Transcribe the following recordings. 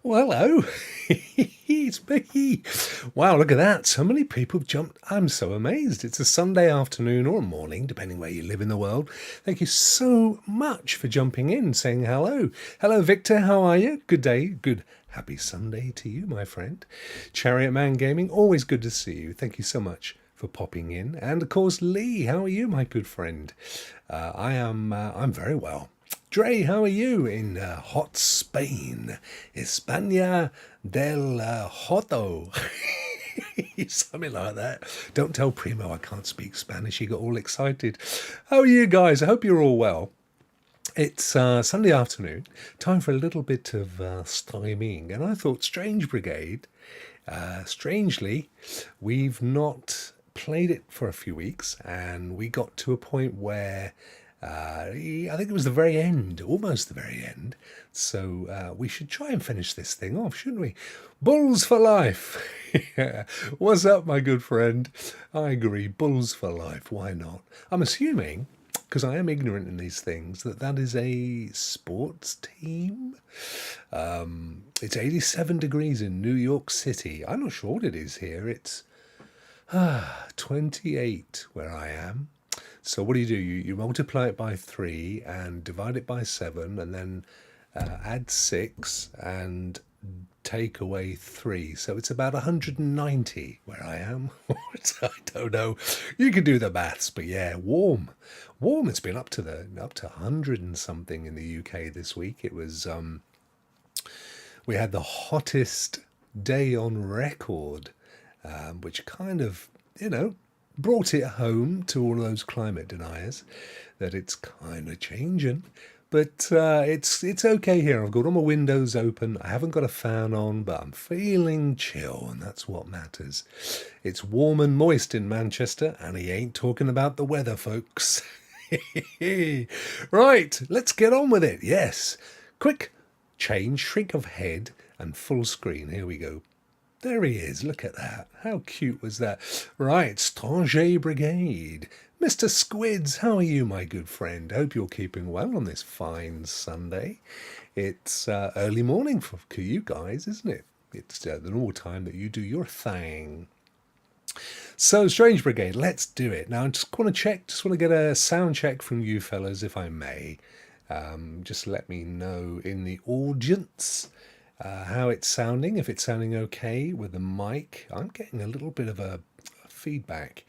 Well, hello. It's me. Wow, look at that. So many people have jumped. I'm so amazed. It's a Sunday afternoon or morning, depending where you live in the world. Thank you so much for jumping in, saying hello. Hello, Victor. How are you? Good day. Good. Happy Sunday to you, my friend. Chariot Man Gaming, always good to see you. Thank you so much for popping in. And of course, Lee, how are you, my good friend? I'm very well. Dre, how are you in hot Spain? España del Hoto. Something like that. Don't tell Primo I can't speak Spanish. He got all excited. How are you guys? I hope you're all well. It's Sunday afternoon, time for a little bit of streaming, and I thought Strange Brigade, strangely, we've not played it for a few weeks, and we got to a point where I think it was the very end, almost the very end. So we should try and finish this thing off, shouldn't we? Bulls for life. What's up, my good friend? I agree, bulls for life. Why not? I'm assuming, because I am ignorant in these things, that is a sports team. It's 87 degrees in New York City. I'm not sure what it is here. It's 28 where I am. So what do? You multiply it by 3 and divide it by 7 and then add 6 and take away 3. So it's about 190 where I am. I don't know. You can do the maths, but yeah, warm. It's been up to 100 and something in the UK this week. It was we had the hottest day on record, which kind of, brought it home to all those climate deniers that it's kind of changing. But it's okay here. I've got all my windows open. I haven't got a fan on, but I'm feeling chill, and that's what matters. It's warm and moist in Manchester, and he ain't talking about the weather, folks. Right, let's get on with it. Yes. Quick change, shrink of head, and full screen. Here we go. There he is. Look at that. How cute was that? Right, Strange Brigade. Mr. Squids, how are you, my good friend? Hope you're keeping well on this fine Sunday. It's early morning for you guys, isn't it? It's the normal time that you do your thing. So, Strange Brigade, let's do it. Now, I just want to get a sound check from you fellas, if I may. Just let me know in the audience how it's sounding, if it's sounding okay with the mic. I'm getting a little bit of a feedback,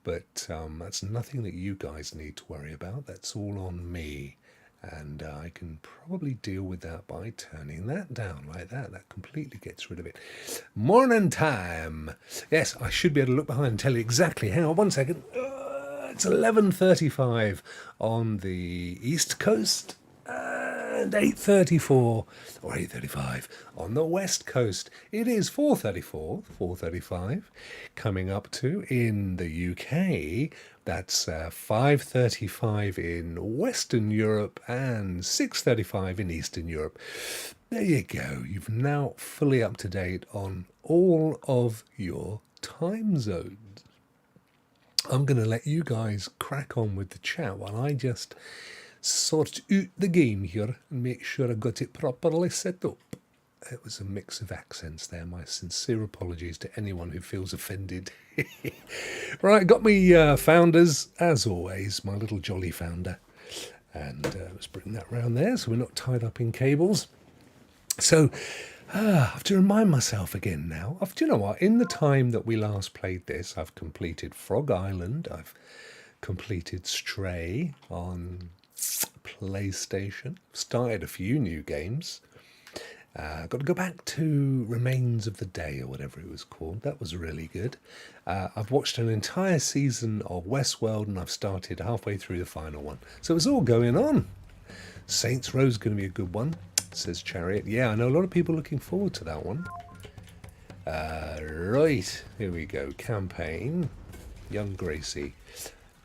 but that's nothing that you guys need to worry about. That's all on me, and I can probably deal with that by turning that down like that. That completely gets rid of it. Morning time. Yes, I should be able to look behind and tell you exactly. Hang on one second. It's 11:35 on the East Coast. And 8:34 or 8:35 on the west coast. It is 4:35 coming up to in the UK. That's 5:35 in Western Europe and 6:35 in Eastern Europe. There you go. You've now fully up to date on all of your time zones. I'm going to let you guys crack on with the chat while I just sort out the game here and make sure I got it properly set up. It was a mix of accents there. My sincere apologies to anyone who feels offended. Right, got me founders, as always, my little jolly founder. And let's bring that round there so we're not tied up in cables. So, I have to remind myself again now. Do you know what? In the time that we last played this, I've completed Frog Island. I've completed Stray on PlayStation. Started a few new games. Got to go back to Remains of the Day or whatever it was called. That was really good. I've watched an entire season of Westworld and I've started halfway through the final one. So it's all going on. Saints Row's going to be a good one, says Chariot. Yeah, I know a lot of people looking forward to that one. Right, here we go. Campaign. Young Gracie.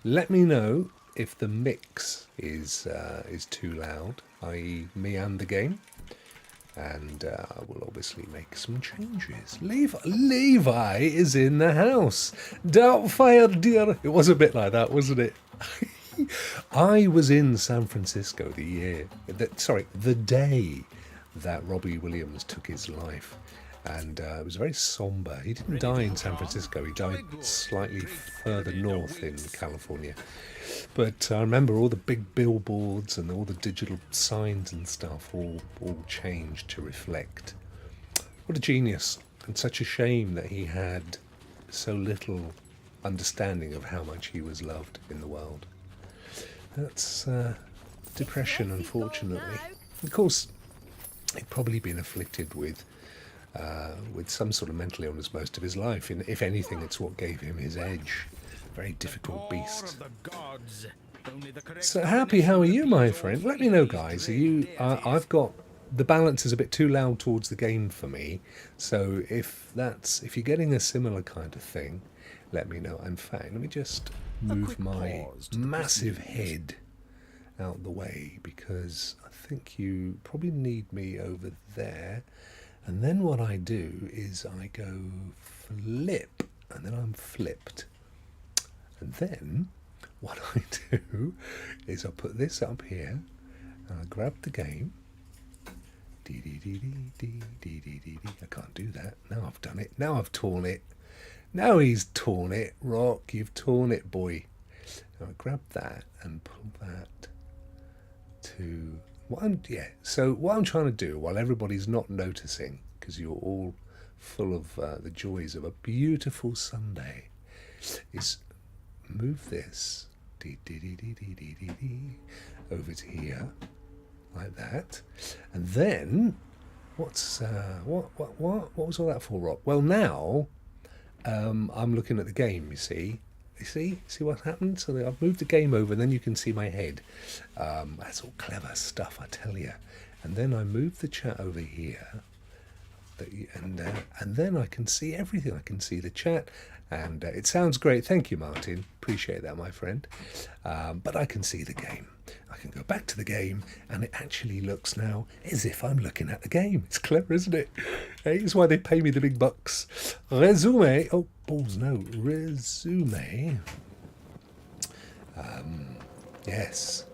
Let me know if the mix is too loud, i.e. me and the game, and I will obviously make some changes. Levi is in the house. Doubtfire, dear. It was a bit like that, wasn't it? I was in San Francisco the day that Robbie Williams took his life. And it was very somber. He didn't die in San Francisco. He died slightly further north in California. But I remember all the big billboards and all the digital signs and stuff all changed to reflect. What a genius. And such a shame that he had so little understanding of how much he was loved in the world. That's depression, unfortunately. Of course, he'd probably been afflicted with some sort of mental illness most of his life. If anything, it's what gave him his edge. Very difficult beast. So Happy, how are you, my friend? Let me know, guys. Are you? I've got the balance is a bit too loud towards the game for me. So if you're getting a similar kind of thing, let me know. In fact, let me just move my massive head out the way, because I think you probably need me over there. And then what I do is I go flip, and then I'm flipped. And then what I do is I put this up here, and I grab the game. I can't do that. Now I've done it. Now I've torn it. Now he's torn it. Rokk, you've torn it, boy. Now I grab that and pull that to... So what I'm trying to do, while everybody's not noticing, because you're all full of the joys of a beautiful Sunday, is move this over to here, like that. And then what was all that for, Rokk? Well, now I'm looking at the game. You see what happened? So I've moved the game over, and then you can see my head. That's all clever stuff, I tell you. And then I move the chat over here, and then I can see everything. I can see the chat, and it sounds great. Thank you, Martin. Appreciate that, my friend. But I can see the game. I can go back to the game, and it actually looks now as if I'm looking at the game. It's clever, isn't it? Hey, it's why they pay me the big bucks. Resume. Oh, balls, no. Resume. Yes.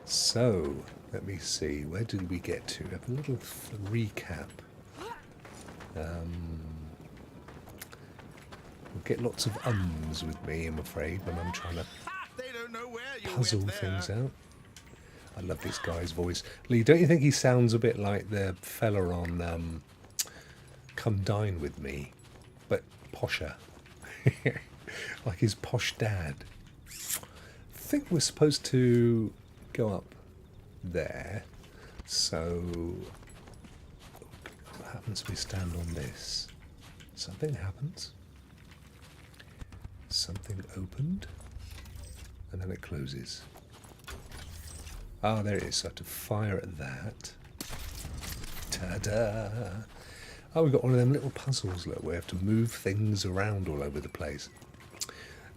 So, let me see. Where did we get to? Have a little recap. We'll get lots of ums with me, I'm afraid, when I'm trying to puzzle things out. I love this guy's voice. Lee, don't you think he sounds a bit like the fella on Come Dine With Me, but posher? Like his posh dad. I think we're supposed to go up there. So what happens if we stand on this? Something happens. Something opened, and then it closes. Ah, there it is. So I have to fire at that. Ta-da! Oh, we've got one of them little puzzles, look, where we have to move things around all over the place.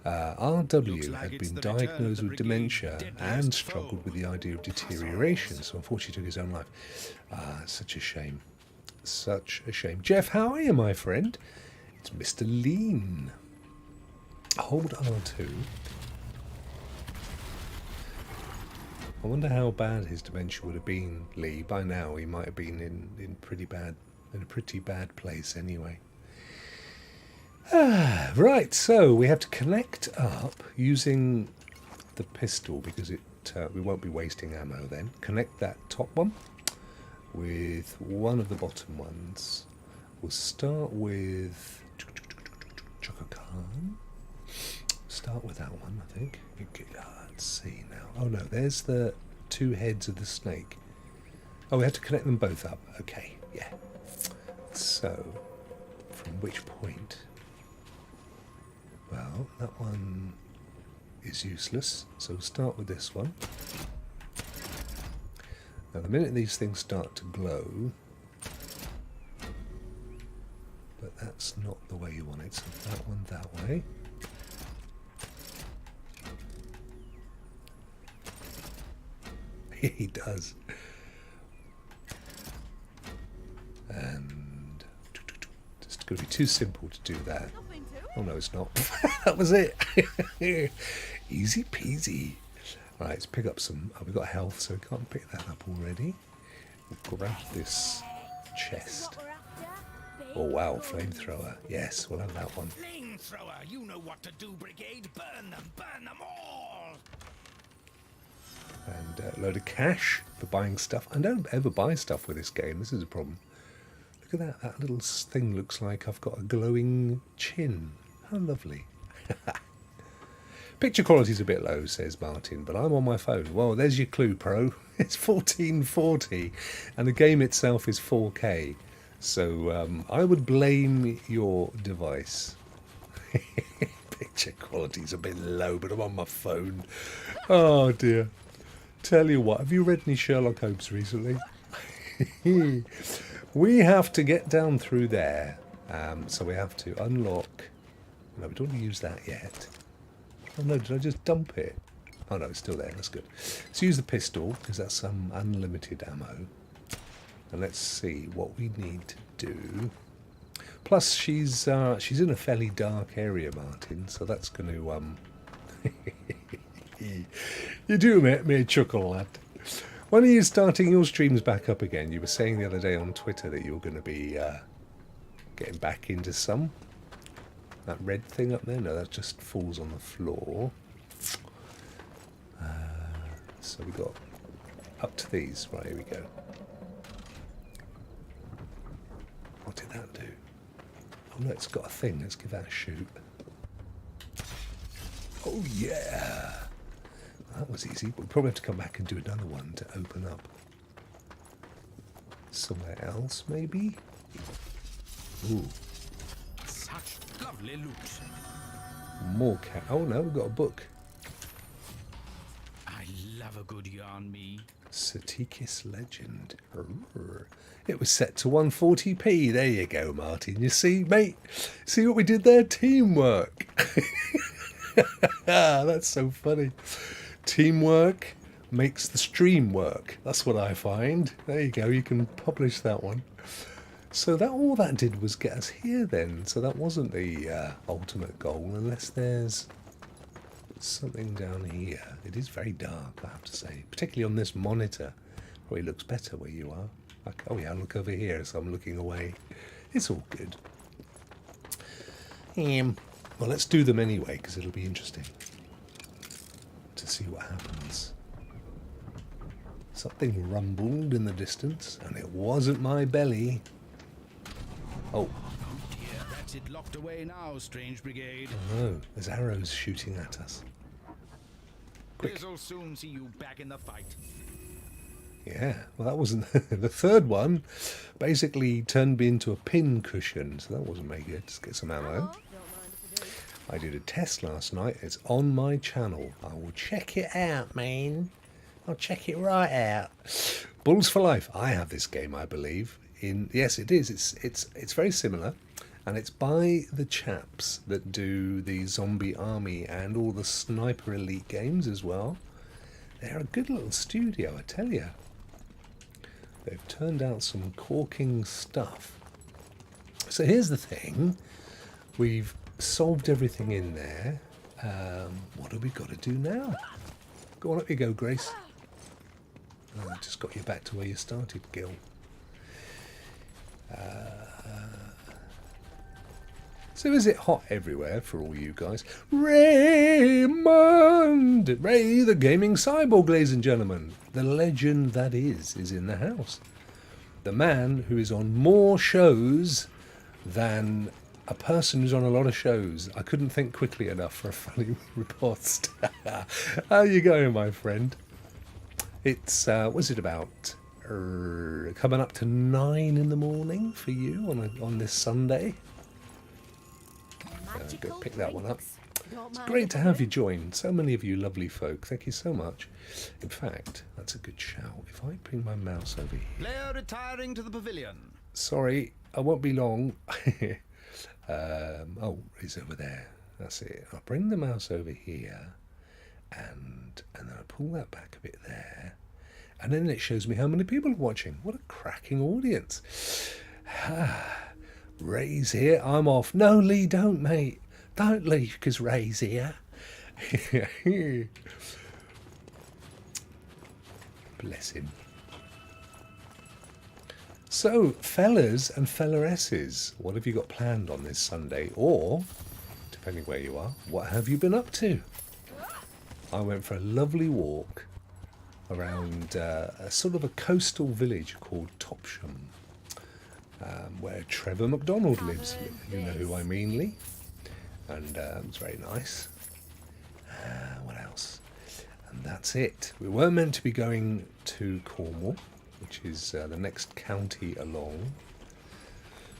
RW had been diagnosed with dementia and struggled with the idea of deterioration, so unfortunately took his own life. Ah, such a shame. Such a shame. Jeff, how are you, my friend? It's Mr. Lean. Hold R2. I wonder how bad his dementia would have been, Lee. By now he might have been in a pretty bad place anyway. Right, so we have to connect up using the pistol, because we won't be wasting ammo then. Connect that top one with one of the bottom ones. We'll start with Chaka Khan. Start with that one, I think. Let's see now. Oh no, there's the two heads of the snake. Oh, we have to connect them both up. Okay, yeah. So, from which point? Well, that one is useless, so we'll start with this one. Now, the minute these things start to glow, but that's not the way you want it, so that one that way. He does. And it's going to be too simple to do that. Oh no, it's not. That was it. Easy peasy. Right, let's pick up some. Oh, we've got health, so we can't pick that up already. We'll grab this chest. Oh wow, flamethrower. Yes, we'll have that one. Flamethrower, you know what to do, Brigade. Burn them all. And a load of cash for buying stuff. I don't ever buy stuff with this game. This is a problem. Look at that. That little thing looks like I've got a glowing chin. How lovely. Picture quality's a bit low, says Martin, but I'm on my phone. Well, there's your clue, Pro. It's 1440, and the game itself is 4K. So I would blame your device. Picture quality's a bit low, but I'm on my phone. Oh, dear. Tell you what, have you read any Sherlock Holmes recently? We have to get down through there. So we have to unlock... No, we don't want to use that yet. Oh no, did I just dump it? Oh no, it's still there, that's good. Let's use the pistol, because that's some unlimited ammo. And let's see what we need to do. Plus, she's in a fairly dark area, Martin, so that's going to... You do make me chuckle, lad. When are you starting your streams back up again? You were saying the other day on Twitter that you were going to be getting back into some. That red thing up there? No, that just falls on the floor. So we got up to these. Right, here we go. What did that do? Oh no, it's got a thing. Let's give that a shoot. Oh yeah! That was easy. We'll probably have to come back and do another one to open up. Somewhere else, maybe? Ooh. Such lovely loot. More cat. Oh no, we've got a book. I love a good yarn, me. Satikis Legend. It was set to 140p. There you go, Martin. You see, mate? See what we did there? Teamwork. That's so funny. Teamwork makes the stream work. That's what I find. There you go. You can publish that one. So that all that did was get us here then. So that wasn't the ultimate goal, unless there's something down here. It is very dark, I have to say, particularly on this monitor. Probably looks better where you are. Like, oh yeah, look over here, so I'm looking away. It's all good. Well, let's do them anyway, because it'll be interesting to see what happens. Something rumbled in the distance, and it wasn't my belly. Oh. Oh dear, that's it locked away now, Strange Brigade. Oh no, there's arrows shooting at us. Quick. This'll soon see you back in the fight. Yeah, well that wasn't... The third one basically turned me into a pin cushion, so that wasn't very good. Let's get some ammo. I did a test last night. It's on my channel. I will check it out, man. I'll check it right out. Bulls for Life. I have this game, I believe. Yes, it is. It's very similar, and it's by the chaps that do the Zombie Army and all the Sniper Elite games as well. They're a good little studio, I tell you. They've turned out some corking stuff. So here's the thing. We've solved everything in there. What have we got to do now? Go on, up you go, Grace. Oh, I just got you back to where you started, Gil. So is it hot everywhere for all you guys? Raymond! Ray the Gaming Cyborg, ladies and gentlemen. The legend that is in the house. The man who is on more shows than a person who's on a lot of shows. I couldn't think quickly enough for a funny report. How you going, my friend? It's, what's it about? Coming up to 9 in the morning for you on this Sunday. Go pick that one up. It's great to have you join. So many of you lovely folk. Thank you so much. In fact, that's a good shout. If I bring my mouse over here. Player retiring to the pavilion. Sorry, I won't be long. Oh, he's over there. That's it. I'll bring the mouse over here, and then I pull that back a bit there, and then it shows me how many people are watching. What a cracking audience. Ray's here. I'm off. No, Lee, don't, mate. Don't leave because Ray's here. Bless him. So, fellas and fellaresses, what have you got planned on this Sunday? Or, depending where you are, what have you been up to? I went for a lovely walk around a sort of a coastal village called Topsham, where Trevor McDonald lives. You know who I mean, Lee. And it's very nice. What else? And that's it. We were meant to be going to Cornwall, which is the next county along,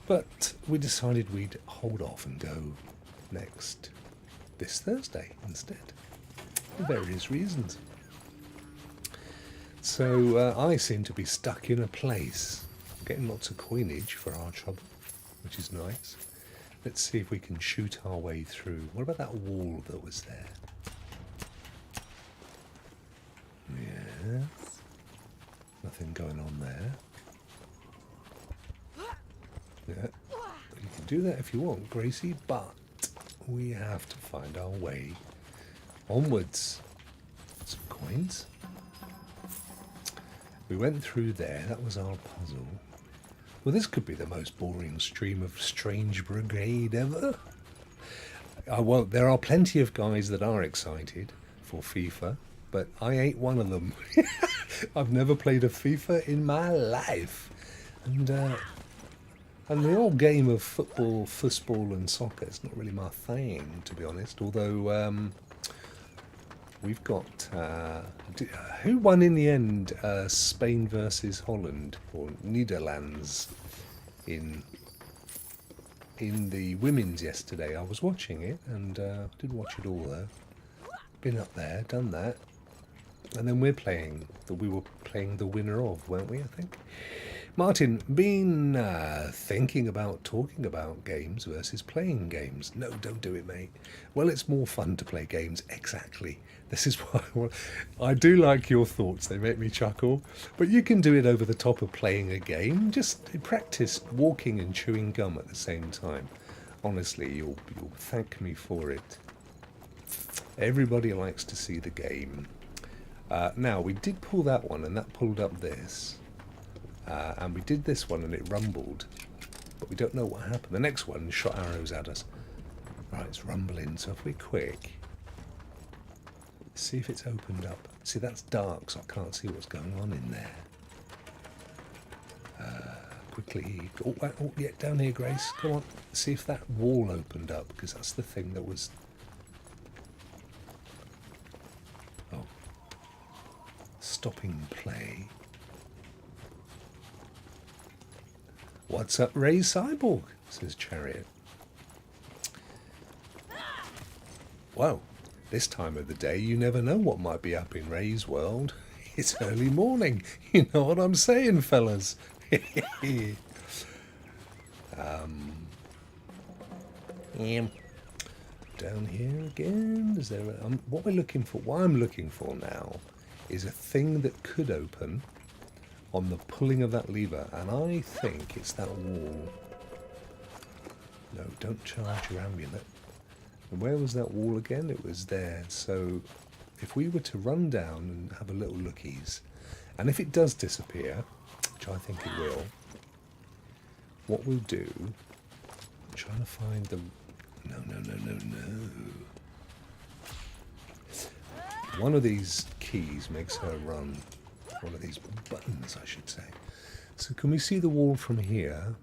but we decided we'd hold off and go this Thursday instead, for various reasons. So I seem to be stuck in a place, getting lots of coinage for our trouble, which is nice. Let's see if we can shoot our way through. What about that wall that was there? Yes. Nothing going on there. Yeah. You can do that if you want, Gracie, but we have to find our way onwards. Some coins. We went through there. That was our puzzle. Well, this could be the most boring stream of Strange Brigade ever. Well, there are plenty of guys that are excited for FIFA, but I ain't one of them. I've never played a FIFA in my life. And the old game of football, fussball and soccer is not really my thing, to be honest. Although we've got... who won in the end? Spain versus Holland, or Netherlands, in the women's yesterday. I was watching it, and didn't watch it all though. Been up there, done that. And then we were playing the winner of, weren't we, I think? Martin, been thinking about talking about games versus playing games. No, don't do it, mate. Well, it's more fun to play games, exactly. This is why I do like your thoughts. They make me chuckle. But you can do it over the top of playing a game. Just practice walking and chewing gum at the same time. Honestly, you'll thank me for it. Everybody likes to see the game. Now, we did pull that one, and that pulled up this. And we did this one, and it rumbled. But we don't know what happened. The next one shot arrows at us. Right, it's rumbling, so if we're quick... See if it's opened up. See, that's dark, so I can't see what's going on in there. Quickly... Oh, yeah, down here, Grace. Come on. See if that wall opened up, because that's the thing that was... Oh. Stopping play. What's up, Ray Cyborg? Says Chariot. Whoa. This time of the day, you never know what might be up in Ray's world. It's early morning. You know what I'm saying, fellas? Down here again. Is there? What we're looking for? What I'm looking for now is a thing that could open on the pulling of that lever, and I think it's that wall. No, don't charge your amulet. And where was that wall again? It was there. So if we were to run down and have a little lookies, and if it does disappear, which I think it will, what we'll do, I'm trying to find the... No. One of these keys makes her run. One of these buttons, I should say. So can we see the wall from here?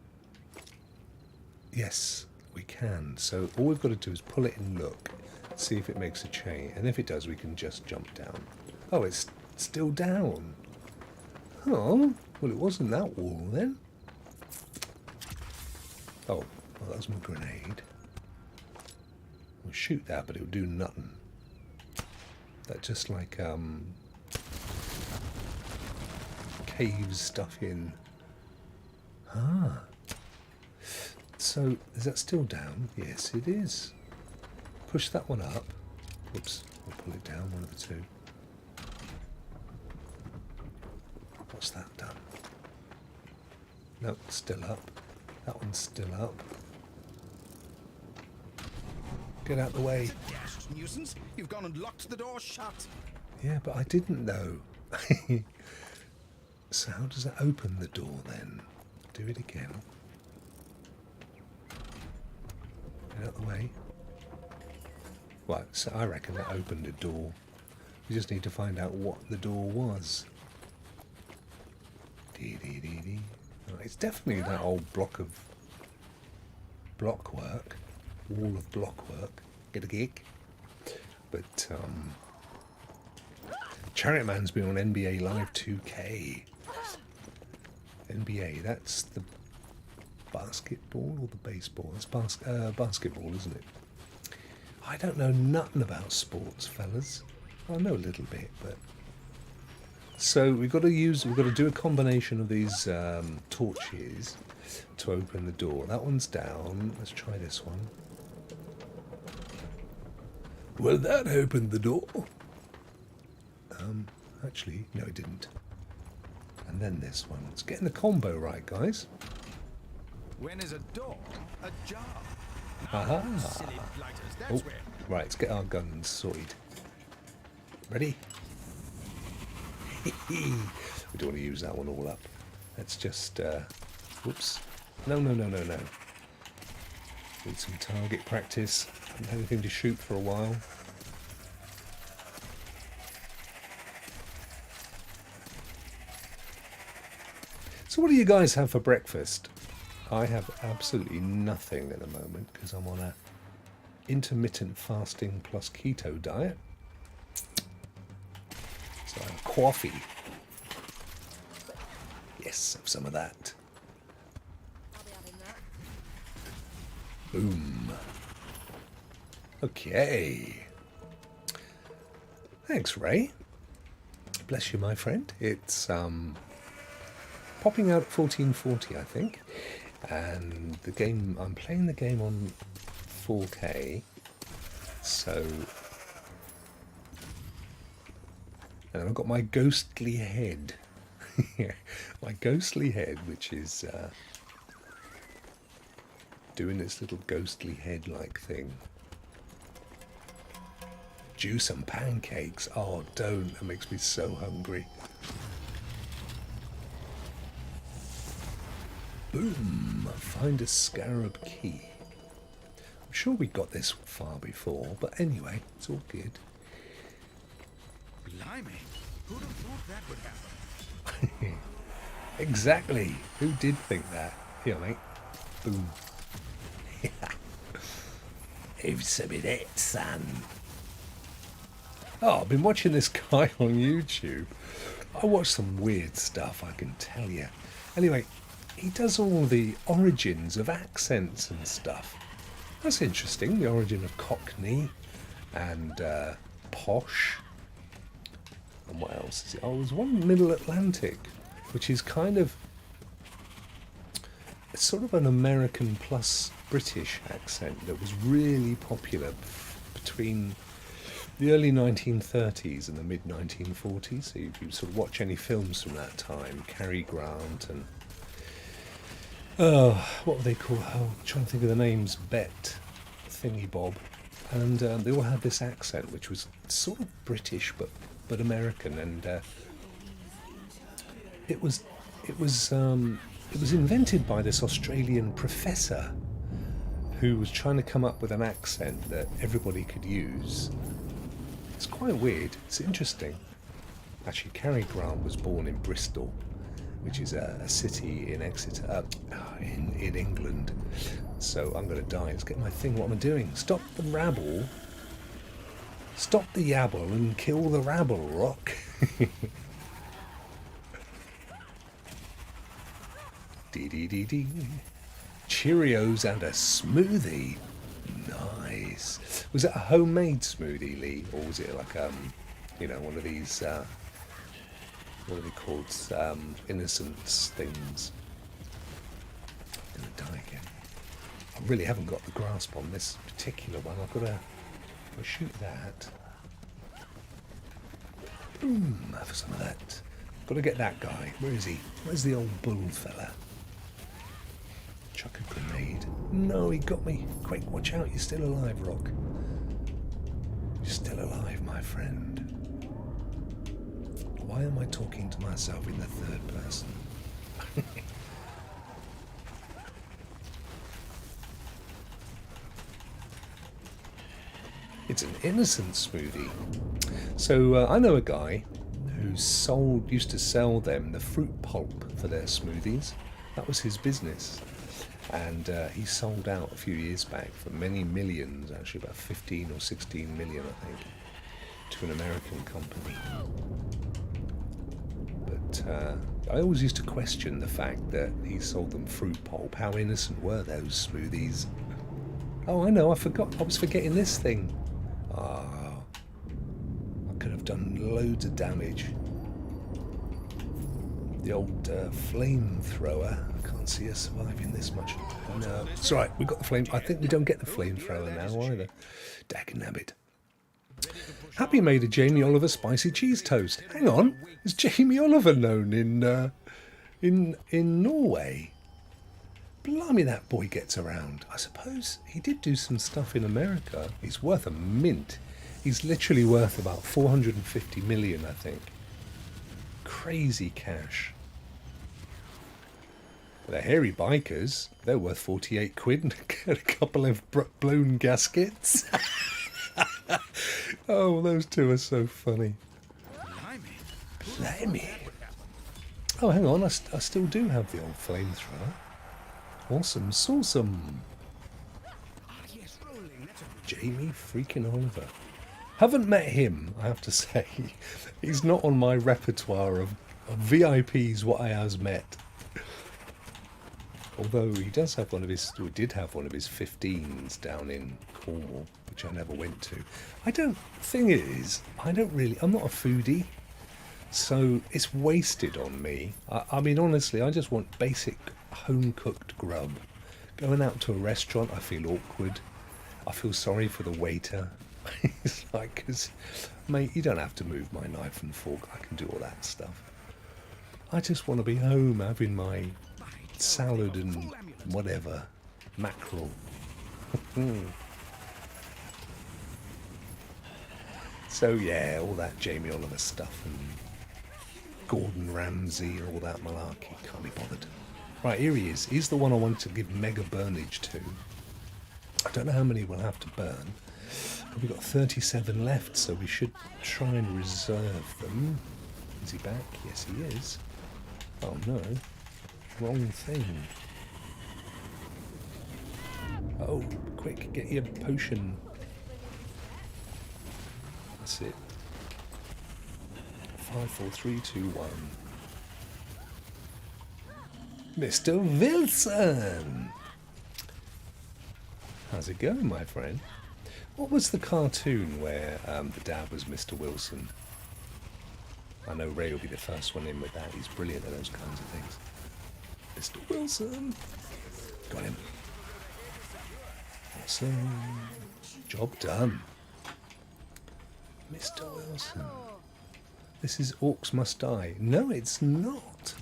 Yes. We can. So all we've got to do is pull it and look, see if it makes a chain, and if it does, we can just jump down. Oh, it's still down. Oh, well, it wasn't that wall then. Oh, well, that was my grenade. We'll shoot that, but it'll do nothing. That just like caves stuff in. Ah. So, is that still down? Yes, it is. Push that one up. Oops, we'll pull it down, one of the two. What's that done? No, still up. That one's still up. Get out the way. Dashed nuisance. You've gone and locked the door shut. Yeah, but I didn't know. So how does that open the door then? Do it again. Get out of the way. Right, so I reckon that opened a door. We just need to find out what the door was. Dee dee dee dee. Oh, it's definitely that old block of blockwork. Wall of blockwork. Get a gig. But, Chariot Man's been on NBA Live 2K. NBA, that's the basketball or the baseball? It's basketball, isn't it? I don't know nothing about sports, fellas. I know a little bit, but... So we've got to do a combination of these torches to open the door. That one's down. Let's try this one. Well, that opened the door. Actually, no, it didn't. And then this one. It's getting the combo right, guys. When is a door ajar? Aha. Silly blighters, that's Oh, where. right, let's get our guns sorted. Ready? We don't want to use that one all up. Let's just, whoops. No. Need some target practice. Haven't had anything to shoot for a while. So what do you guys have for breakfast? I have absolutely nothing at the moment because I'm on a intermittent fasting plus keto diet. So I have coffee. Yes, have some of that. I'll be having that. Boom. Okay. Thanks, Ray. Bless you, my friend. It's popping out at 1440, I think. And the game, I'm playing the game on 4K. So, and I've got my ghostly head. My ghostly head, which is doing its little ghostly head-like thing. Juice and pancakes. Oh, don't. That makes me so hungry. Boom. Find a scarab key. I'm sure we got this far before, but anyway, it's all good. Blimey, who'd have thought that would happen? Exactly. Who did think that? Here, mate. Boom. Have some of that, son. Oh, I've been watching this guy on YouTube. I watch some weird stuff, I can tell you. Anyway, he does all the origins of accents and stuff. That's interesting. The origin of Cockney and posh. And what else is it? Oh, there's one Middle Atlantic, which is kind of... It's sort of an American plus British accent that was really popular between the early 1930s and the mid 1940s. So if you sort of watch any films from that time, Cary Grant and what were they called? Oh, I'm trying to think of the names. Bet, Thingy Bob, and they all had this accent, which was sort of British but American, and it was invented by this Australian professor who was trying to come up with an accent that everybody could use. It's quite weird. It's interesting. Actually, Cary Grant was born in Bristol, which is a city in Exeter, in England. So I'm going to die. Let's get my thing. What am I doing? Stop the rabble. Stop the yabble and kill the rabble, Rokk. Dee. Cheerios and a smoothie. Nice. Was it a homemade smoothie, Lee, or was it like one of these what are they called? Innocence things. I'm gonna die again. I really haven't got the grasp on this particular one. I've got to shoot that. Boom, have some of that. Got to get that guy. Where is he? Where's the old bull fella? Chuck a grenade. No, he got me. Quick, watch out. You're still alive, Rokk. You're still alive, my friend. Why am I talking to myself in the third person? It's an innocent smoothie. So I know a guy who used to sell them the fruit pulp for their smoothies. That was his business. And he sold out a few years back for many millions, actually about 15 or 16 million, I think, to an American company. But I always used to question the fact that he sold them fruit pulp. How innocent were those smoothies? Oh, I know, I forgot. I was forgetting this thing. Ah, I could have done loads of damage. The old flamethrower. I can't see us surviving this much. No, it's alright, we've got the flame. I think we don't get the flamethrower now either. Dagnabbit. Happy made a Jamie Oliver spicy cheese toast. Hang on, is Jamie Oliver known in Norway? Blimey, that boy gets around. I suppose he did do some stuff in America. He's worth a mint. He's literally worth about 450 million, I think. Crazy cash. The hairy bikers, they're worth 48 quid and get a couple of blown gaskets. Oh, those two are so funny. Blimey. Oh, hang on, I still do have the old flamethrower. Awesome, awesome. Jamie freaking Oliver. Haven't met him, I have to say. He's not on my repertoire of VIPs what I has met. Although he does have one of his, or did have one of his 15s down in Cornwall, which I never went to. Thing is, I'm not a foodie, so it's wasted on me. I mean, honestly, I just want basic home-cooked grub. Going out to a restaurant, I feel awkward. I feel sorry for the waiter. It's like, 'cause, mate, you don't have to move my knife and fork. I can do all that stuff. I just want to be home having my salad and whatever, mackerel. So yeah, all that Jamie Oliver stuff and Gordon Ramsay and all that malarkey, can't be bothered. Right, here he is. He's the one I want to give mega burnage to. I don't know how many we'll have to burn. But we've got 37 left, so we should try and reserve them. Is he back? Yes, he is. Oh no. Wrong thing. Oh, quick, get your potion. That's it. 5, 4, 3, 2, 1. Mr. Wilson! How's it going, my friend? What was the cartoon where the dad was Mr. Wilson? I know Ray will be the first one in with that. He's brilliant at those kinds of things. Mr. Wilson! Got him. Awesome. Job done. Mr. Wilson. This is Orcs Must Die. No, it's not.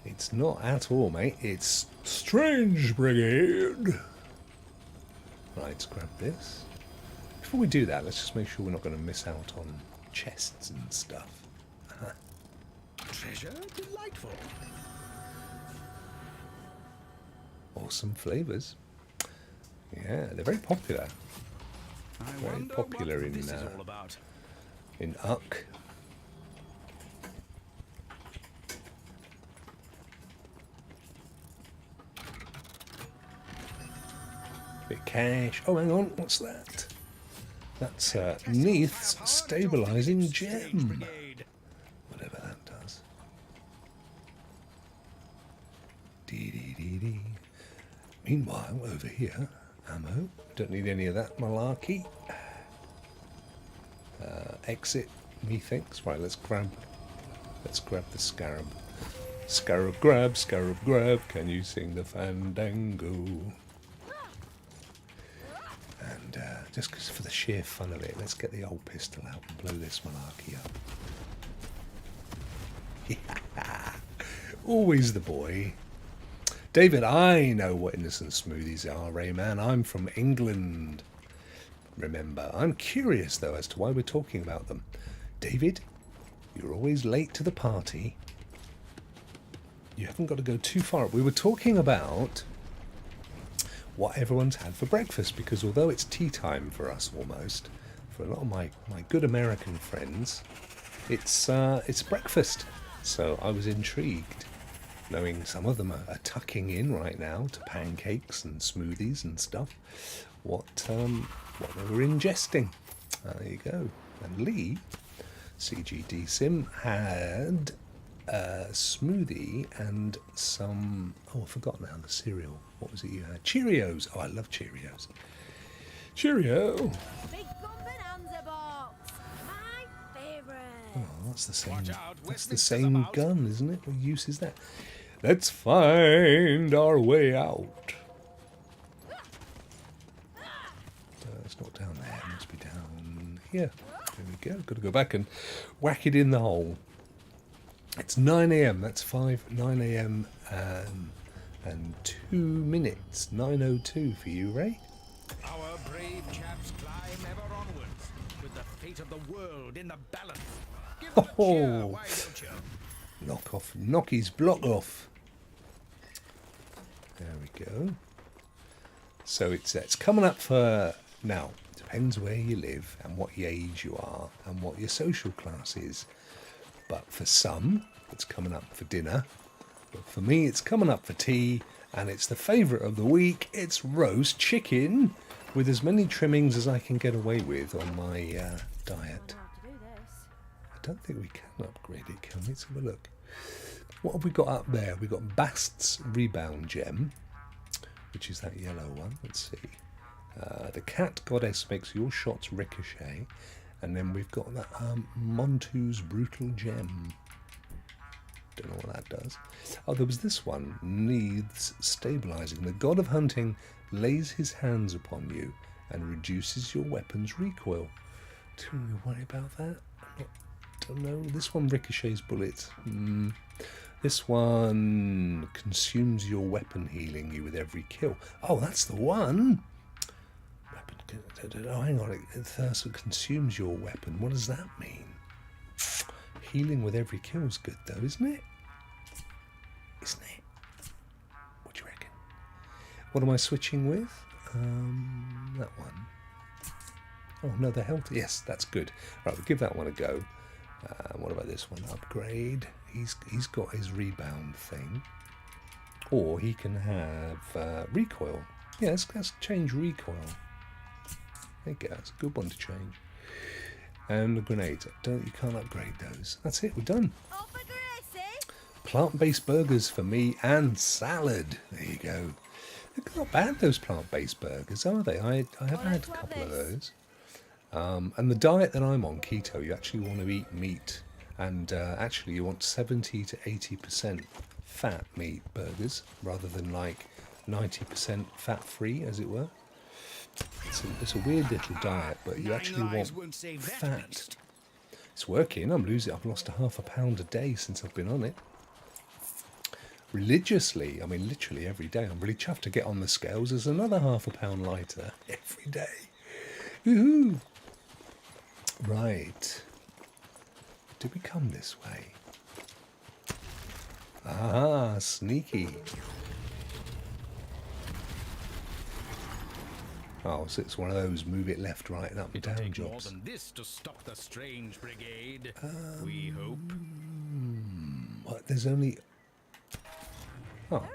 It's not at all, mate. It's Strange Brigade. Right, let's grab this. Before we do that, let's just make sure we're not going to miss out on chests and stuff. Treasure delightful. Awesome flavours. Yeah, they're very popular. Very popular in Uck. Bit cash. Oh, hang on, what's that? That's Neith's stabilising gem. Whatever that does. Dee. Meanwhile, over here, ammo. Don't need any of that malarkey. Exit, methinks. Right, let's grab the scarab. Scarab grab, can you sing the fandango? And just for the sheer fun of it, let's get the old pistol out and blow this malarkey up. Yeah. Always the boy. David, I know what innocent smoothies are, Rayman. I'm from England. Remember, I'm curious, though, as to why we're talking about them. David, you're always late to the party. You haven't got to go too far. We were talking about what everyone's had for breakfast, because although it's tea time for us almost, for a lot of my good American friends, it's breakfast. So I was intrigued, knowing some of them are tucking in right now to pancakes and smoothies and stuff, what they were ingesting. There you go. And Lee, CGD Sim, had a smoothie and some, oh, I forgot now, the cereal. What was it you had? Cheerios. Oh, I love Cheerios. Cheerio. Big gun bonanza box. My favourite. Oh, that's the same. Watch out, That's the Westminster's same about. gun, isn't it? What use is that? Let's find our way out. It's not down there. It must be down here. There we go. Got to go back and whack it in the hole. It's 9 a.m. That's 9 a.m. And 2 minutes. 9:02 for you, Ray. Our brave chaps climb ever onwards, with the fate of the world in the balance. Give them a cheer, Oh. why don't you? Knock off. Knock his block off. There we go. So it's coming up for now. Depends where you live and what age you are and what your social class is. But for some, it's coming up for dinner. But for me, it's coming up for tea. And it's the favourite of the week. It's roast chicken with as many trimmings as I can get away with on my diet. I know how to do this. I don't think we can upgrade it, can we? Let's have a look. What have we got up there? We've got Bast's Rebound Gem, which is that yellow one. Let's see. The Cat Goddess makes your shots ricochet. And then we've got that Montu's Brutal Gem. Don't know what that does. Oh, there was this one. Needs stabilizing. The god of hunting lays his hands upon you and reduces your weapon's recoil. Do you worry about that? Don't know. This one ricochets bullets. This one consumes your weapon, healing you with every kill. Oh, that's the one. Oh, hang on. It thirst consumes your weapon. What does that mean? Healing with every kill is good, though, isn't it? Isn't it? What do you reckon? What am I switching with? That one. Oh, no, the health. Yes, that's good. Right, we'll give that one a go. What about this one? Upgrade. He's got his rebound thing. Or he can have recoil. Yeah, let's change recoil. There you go. That's a good one to change. And the grenades. You can't upgrade those. That's it. We're done. Oh, for Gracie. Plant-based burgers for me and salad. There you go. They're not bad, those plant-based burgers, are they? I have had a couple of those. And the diet that I'm on, keto, you actually want to eat meat. And actually you want 70 to 80% fat meat burgers rather than like 90% fat-free, as it were. It's a weird little diet, but you actually want fat. It's working. I've lost half a pound a day since I've been on it. Religiously, I mean literally every day. I'm really chuffed to get on the scales. There's another half a pound lighter every day. Woohoo! Right. Did we come this way? Ah, sneaky. Oh, so it's one of those move it left, right, and up and down Take more jobs. than this to stop the Strange Brigade. We hope. What? There's only... Oh.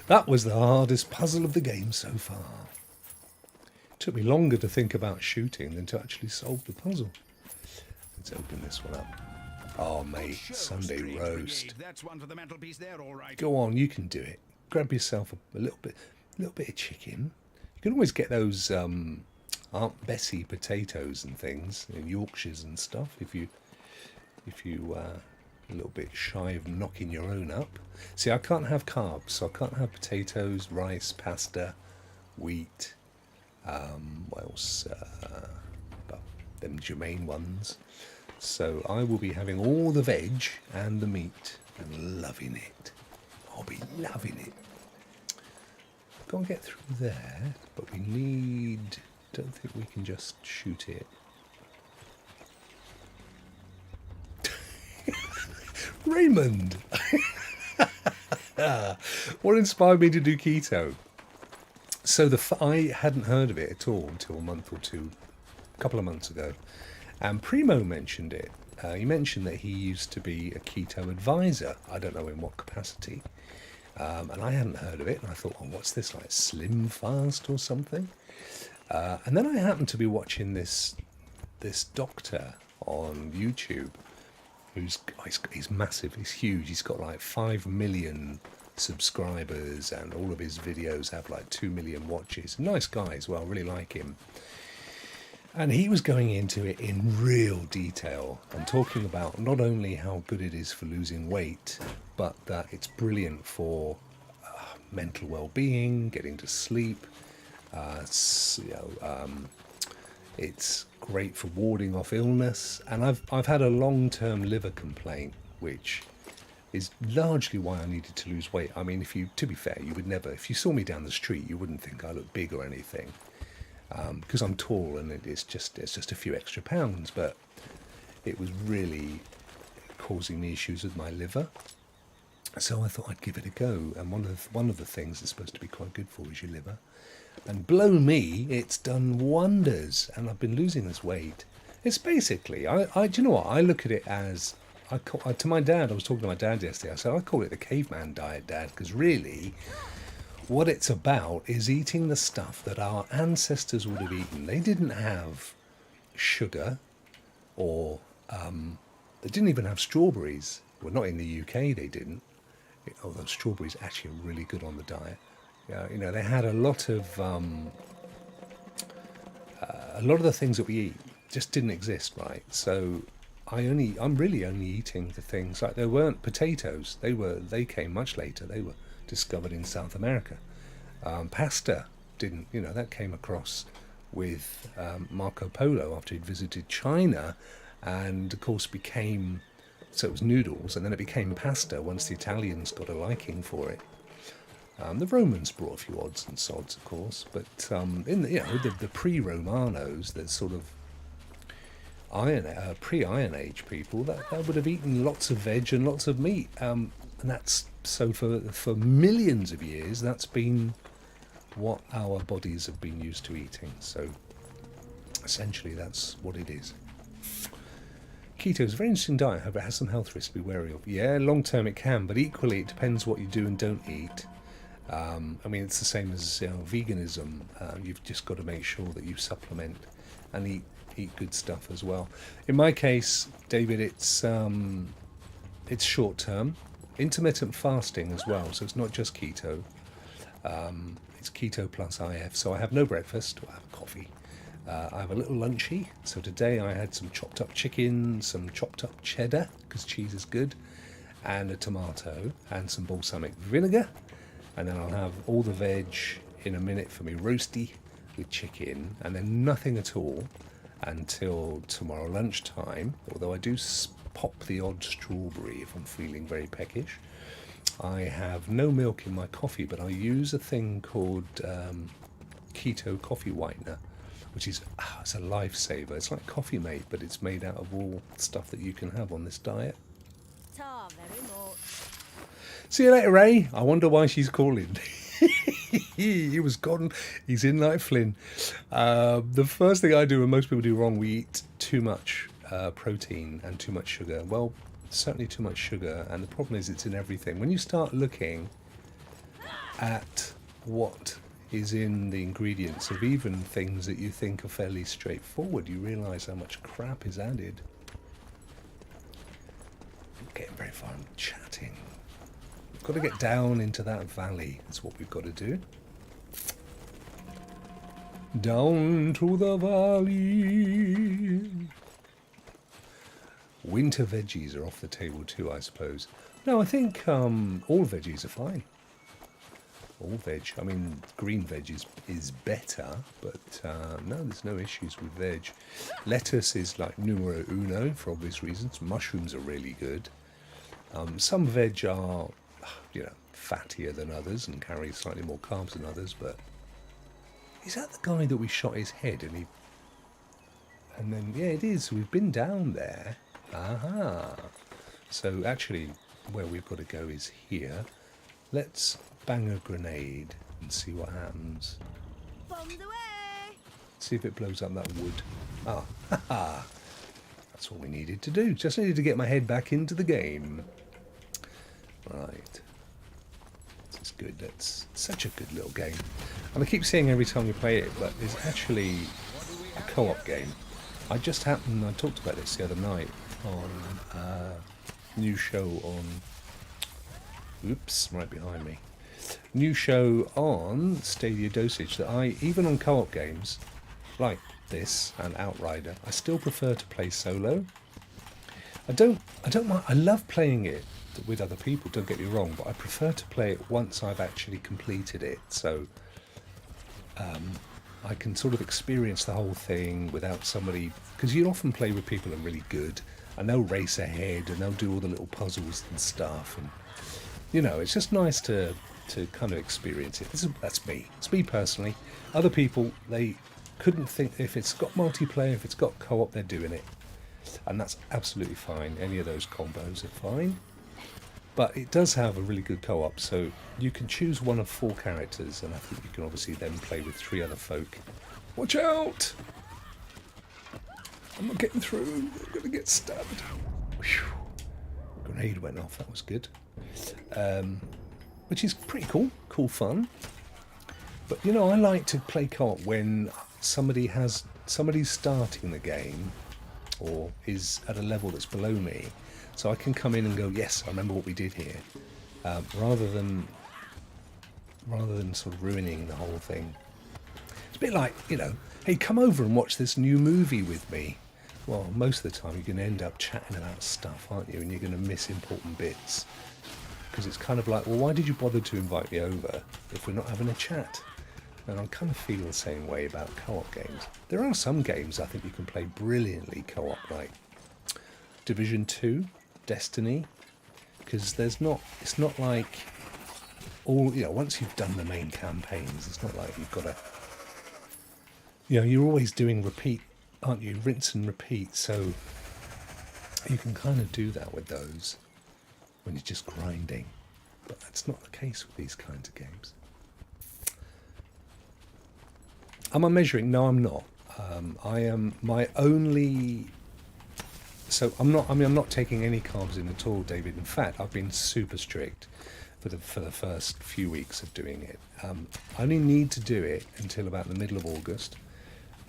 That was the hardest puzzle of the game so far. It took me longer to think about shooting than to actually solve the puzzle. Let's open this one up. Oh, mate, Show, Sunday Strange roast. Brigade. That's one for the mantelpiece there, all right. Go on, you can do it. Grab yourself a little bit of chicken. You can always get those Aunt Bessie potatoes and things, Yorkshires and stuff. If you a little bit shy of knocking your own up. See, I can't have carbs, so I can't have potatoes, rice, pasta, wheat. What else? Well, them germane ones. So I will be having all the veg and the meat and loving it. I'll be loving it. Can't get through there, but we need... Don't think we can just shoot it. Raymond! What inspired me to do keto? So I hadn't heard of it at all until a month or two, a couple of months ago, and Primo mentioned it. He mentioned that he used to be a keto advisor. I don't know in what capacity, and I hadn't heard of it. And I thought, oh, what's this, like Slim Fast or something? And then I happened to be watching this doctor on YouTube, he's massive, he's huge. He's got like 5 million subscribers, and all of his videos have like 2 million watches. Nice guy as well, really like him. And he was going into it in real detail and talking about not only how good it is for losing weight, but that it's brilliant for mental well-being, getting to sleep. It's great for warding off illness. And I've had a long-term liver complaint, which is largely why I needed to lose weight. I mean, to be fair, you would never, if you saw me down the street, you wouldn't think I look big or anything. Because I'm tall and it's just a few extra pounds, but it was really causing me issues with my liver. So I thought I'd give it a go. And one of the things it's supposed to be quite good for is your liver. And blow me, it's done wonders. And I've been losing this weight. It's basically, do you know what? I look at it as, to my dad, I was talking to my dad yesterday, I said, I call it the caveman diet, Dad, because really, what it's about is eating the stuff that our ancestors would have eaten. They didn't have sugar, or they didn't even have strawberries. Well, not in the UK, they didn't. Although strawberries actually are really good on the diet. They had a lot of the things that we eat just didn't exist, right? So I'm really only eating the things like, there weren't potatoes. They came much later. They were discovered in South America. Pasta didn't, that came across with Marco Polo after he'd visited China, and of course so it was noodles, and then it became pasta once the Italians got a liking for it. The Romans brought a few odds and sods, of course, but in the pre-Romanos, the sort of pre-Iron Age people, that would have eaten lots of veg and lots of meat, and that's so for millions of years. That's been what our bodies have been used to eating. So essentially, that's what it is. Keto is a very interesting diet, however, it has some health risks to be wary of. Yeah, long term it can, but equally it depends what you do and don't eat. I mean, it's the same as veganism. You've just got to make sure that you supplement and eat good stuff as well. In my case, David, it's short term, intermittent fasting as well. So it's not just keto. It's keto plus IF. So I have no breakfast. I have coffee. I have a little lunchy. So today I had some chopped up chicken, some chopped up cheddar, because cheese is good, and a tomato and some balsamic vinegar. And then I'll have all the veg in a minute for me roasty with chicken, and then nothing at all until tomorrow lunchtime, although I do pop the odd strawberry if I'm feeling very peckish. I have no milk in my coffee, but I use a thing called keto coffee whitener, which is it's a lifesaver. It's like Coffee Mate, but it's made out of all stuff that you can have on this diet. Ta very much. See you later, Ray. I wonder why she's calling. He was gone. He's in like Flynn. The first thing I do, and most people do wrong, we eat too much protein and too much sugar. Well, certainly too much sugar, and the problem is it's in everything. When you start looking at what is in the ingredients of even things that you think are fairly straightforward, you realise how much crap is added. I'm getting very far. I'm chatting. We've got to get down into that valley. That's what we've got to do. Down to the valley. Winter veggies are off the table too, I suppose. No, I think all veggies are fine. All veg. I mean, green veg is better, but no, there's no issues with veg. Lettuce is like numero uno for obvious reasons. Mushrooms are really good. Some veg are, fattier than others and carry slightly more carbs than others, but is that the guy that we shot his head and then, yeah, it is. We've been down there. Aha. So actually, where we've got to go is here. Let's bang a grenade and see what happens. Bombs away! See if it blows up that wood. Ah, haha. That's all we needed to do. Just needed to get my head back into the game. Right. This is good. That's such a good little game. And I keep saying every time we play it, but it's actually a co-op game. I talked about this the other night on a new show on... Oops, right behind me. New show on Stadia Dosage that even on co-op games, like this and Outrider, I still prefer to play solo. I don't mind, I love playing it with other people, don't get me wrong, but I prefer to play it once I've actually completed it, so I can sort of experience the whole thing without somebody, because you often play with people who are really good and they'll race ahead and they'll do all the little puzzles and stuff, and you know, it's just nice to kind of experience it. That's me. It's me personally. Other people, they couldn't think, if it's got multiplayer, if it's got co-op, they're doing it. And that's absolutely fine. Any of those combos are fine. But it does have a really good co-op, so you can choose one of 4 characters, and I think you can obviously then play with 3 other folk. Watch out! I'm not getting through. I'm going to get stabbed. Whew. Grenade went off. That was good. Which is pretty cool. Cool fun. But, you know, I like to play co-op when somebody's starting the game or is at a level that's below me, so I can come in and go, yes, I remember what we did here, rather than sort of ruining the whole thing. It's a bit like, you know, hey, come over and watch this new movie with me. Well, most of the time you're going to end up chatting about stuff, aren't you? And you're going to miss important bits. Because it's kind of like, well, why did you bother to invite me over if we're not having a chat? And I kind of feel the same way about co-op games. There are some games I think you can play brilliantly co-op, like Division 2, Destiny, because it's not like all, you know, once you've done the main campaigns, it's not like you've got to, you know, you're always doing repeat, aren't you? Rinse and repeat, so you can kind of do that with those when you're just grinding. But that's not the case with these kinds of games. Am I measuring? No, I'm not. I am my only... So I'm not taking any carbs in at all, David. In fact, I've been super strict for the first few weeks of doing it. I only need to do it until about the middle of August.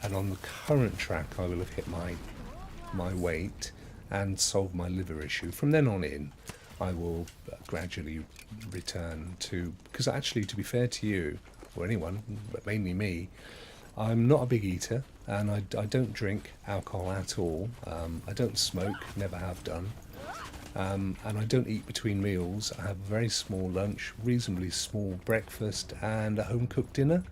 And on the current track, I will have hit my weight and solved my liver issue. From then on in, I will gradually return to... Because actually, to be fair to you, or anyone, but mainly me, I'm not a big eater, and I don't drink alcohol at all. I don't smoke, never have done. And I don't eat between meals. I have a very small lunch, reasonably small breakfast, and a home-cooked dinner.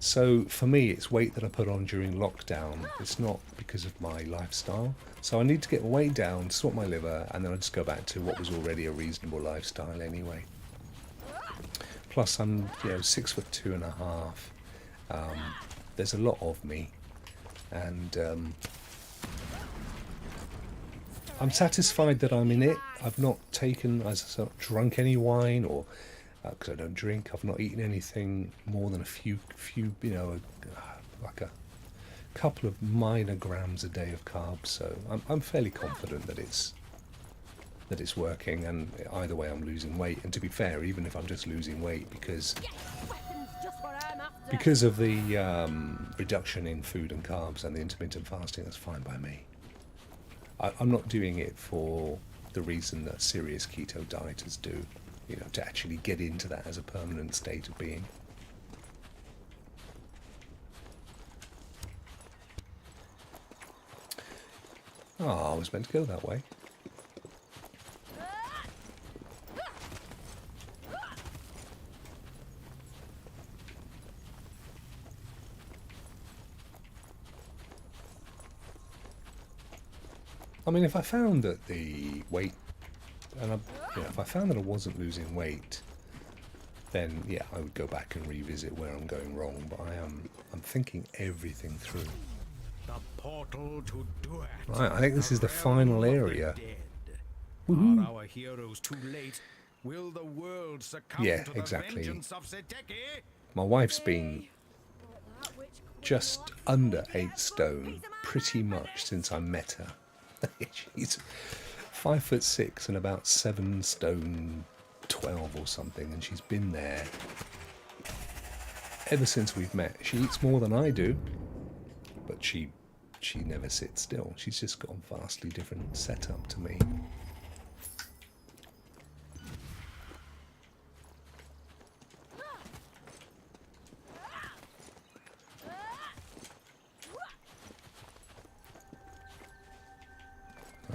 So for me, it's weight that I put on during lockdown. It's not because of my lifestyle. So I need to get my weight down, sort my liver, and then I just go back to what was already a reasonable lifestyle anyway. Plus, I'm 6'2.5". There's a lot of me, and I'm satisfied that I'm in it. I've not drunk any wine, or because I don't drink. I've not eaten anything more than a few, like a couple of minor grams a day of carbs. So I'm fairly confident that it's working. And either way, I'm losing weight. And to be fair, even if I'm just losing weight because of the reduction in food and carbs and the intermittent fasting, that's fine by me. I'm not doing it for the reason that serious keto dieters do, to actually get into that as a permanent state of being. Oh, I was meant to go that way. I mean, if I found that the weight, and if I found that I wasn't losing weight, then yeah, I would go back and revisit where I'm going wrong. But I'm thinking everything through. The portal to Duat. Right, I think this is the final area. Are our heroes too late? Will the world succumb Yeah, to the exactly. vengeance of Seteki? My wife's been But that which just under 8 stone pretty much since I met her. She's 5'6" and about 7 stone 12 or something, and she's been there ever since we've met. She eats more than I do, but she never sits still. She's just got a vastly different setup to me.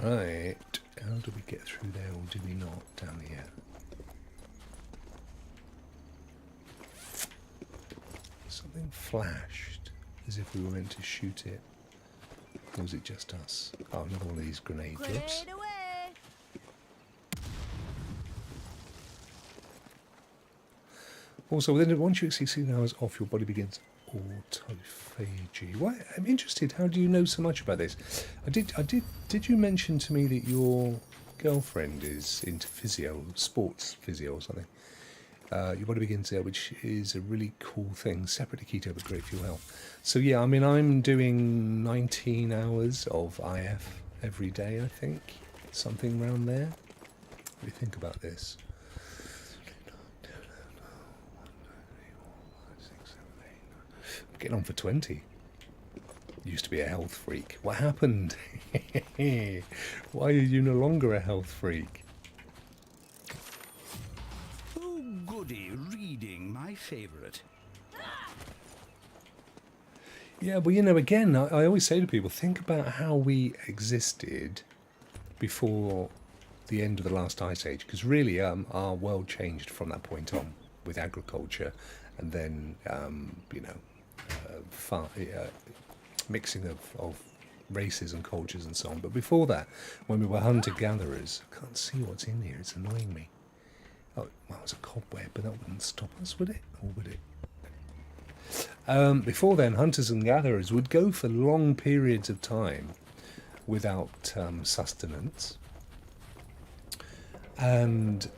Right, how do we get through there, or do we not? Down here. Something flashed, as if we were meant to shoot it. Or was it just us? Oh, another one of these grenade drips. grenade away. Also, within once you exceed 16 hours off, your body begins autophagy. Why? I'm interested. How do you know so much about this? Did you mention to me that your girlfriend is into physio, sports physio or something? Your body begins there, which is a really cool thing. Separate to keto, but great for your health. So yeah, I mean, I'm doing 19 hours of IF every day. I think something around there. What do you think about this? I'm getting on for 20. Used to be a health freak. What happened? Why are you no longer a health freak? Oh, goody, reading, my favourite. Yeah, well, you know, again, I always say to people, think about how we existed before the end of the last ice age, because really our world changed from that point on with agriculture, and then mixing of races and cultures and so on. But before that, when we were hunter-gatherers, I can't see what's in here, it's annoying me. Oh, well, it's a cobweb, but that wouldn't stop us, would it? Or would it? Before then, hunters and gatherers would go for long periods of time without sustenance, and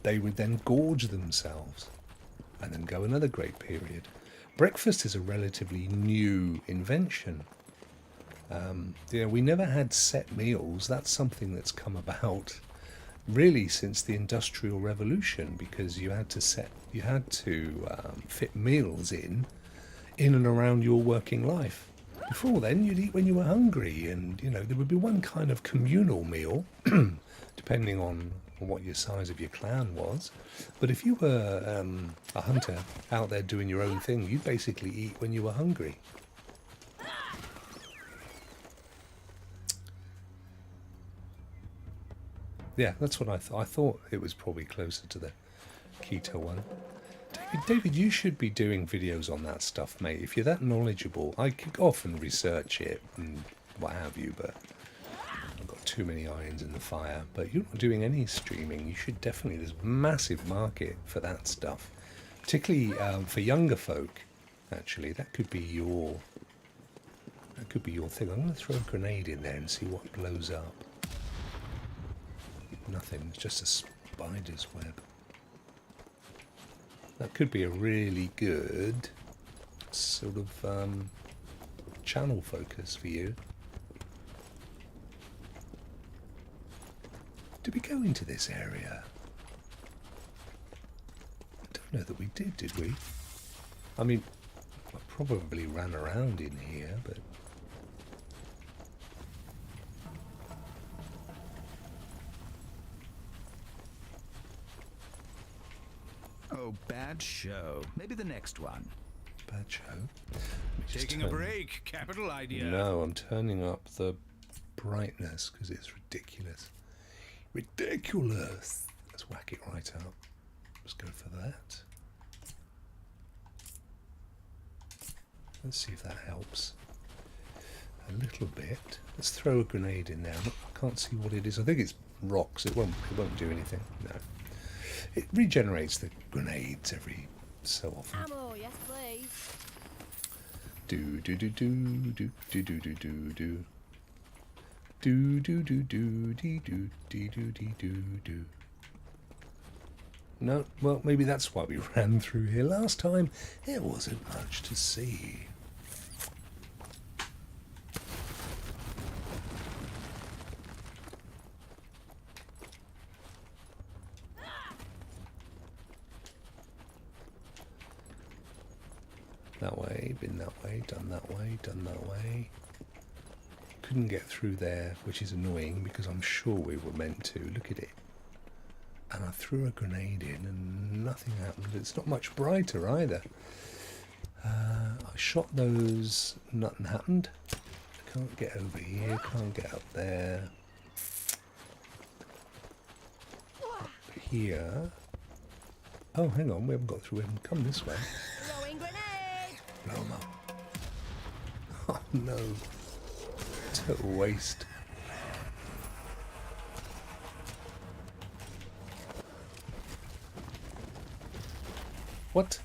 they would then gorge themselves and then go another great period. Breakfast is a relatively new invention. We never had set meals. That's something that's come about really since the Industrial Revolution, because you had to fit meals in and around your working life. Before then, you'd eat when you were hungry, and there would be one kind of communal meal, depending on what your size of your clan was. But if you were a hunter out there doing your own thing, you'd basically eat when you were hungry. Yeah, that's what I thought. I thought it was probably closer to the keto one. David, you should be doing videos on that stuff, mate. If you're that knowledgeable, I could often research it and what have you, but I've got too many irons in the fire. But you're not doing any streaming. You should definitely. There's a massive market for that stuff, particularly for younger folk. Actually, that could be your thing. I'm going to throw a grenade in there and see what blows up. Nothing. It's just a spider's web. That could be a really good sort of channel focus for you. Did we go into this area? I don't know that we did we? I mean, I probably ran around in here, but... Oh, bad show. Maybe the next one. Bad show. Let me just Taking a turn- break. Capital idea. No, I'm turning up the brightness because it's ridiculous. Ridiculous! Let's whack it right up. Let's go for that. Let's see if that helps. A little bit. Let's throw a grenade in there. I can't see what it is. I think it's rocks. It won't do anything. No. It regenerates the grenades every so often. Ammo, yes please. Do do do do do do do do do do. Do do do do dee do dee do dee do do. No, well, maybe that's why we ran through here last time. There wasn't much to see. That way, been that way, done that way, done that way. Couldn't get through there, which is annoying because I'm sure we were meant to. Look at it. And I threw a grenade in and nothing happened. It's not much brighter either. I shot those, nothing happened. Can't get over here, can't get up there. Up here. Oh, hang on, we haven't got through. We haven't come this way. Throwing grenade. Blow 'em up. Oh no. Total waste. What?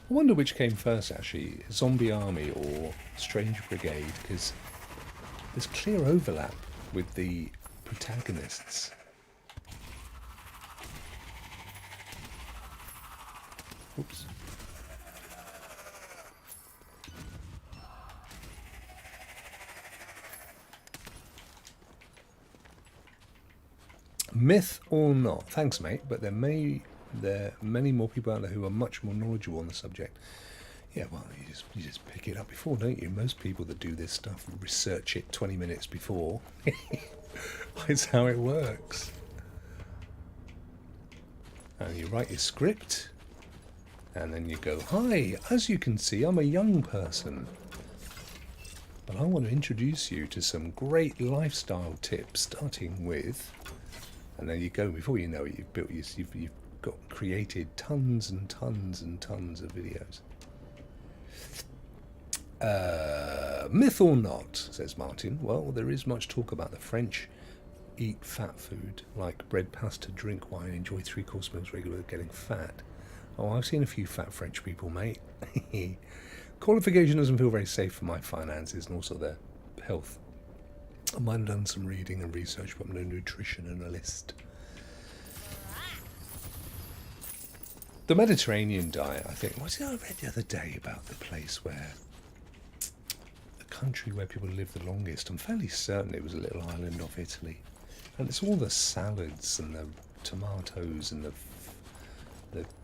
I wonder which came first actually, Zombie Army or Strange Brigade, because there's clear overlap with the protagonists. Oops. Myth or not? Thanks, mate, but there are many more people out there who are much more knowledgeable on the subject. Yeah, well, you just pick it up before, don't you? Most people that do this stuff research it 20 minutes before. It's how it works. And you write your script, and then you go, hi, as you can see, I'm a young person, but I want to introduce you to some great lifestyle tips, starting with, and then you go, before you know it, you've got created tons and tons and tons of videos. Myth or not, says Martin. Well, there is much talk about the French eat fat food, like bread, pasta, drink wine, enjoy 3-course meals regularly, getting fat. Oh, I've seen a few fat French people, mate. Qualification doesn't feel very safe for my finances and also their health. I might have done some reading and research, but I'm no nutrition analyst. The Mediterranean diet, I think. What did I read the other day about the place where, the country where people live the longest? I'm fairly certain it was a little island off Italy. And it's all the salads and the tomatoes and the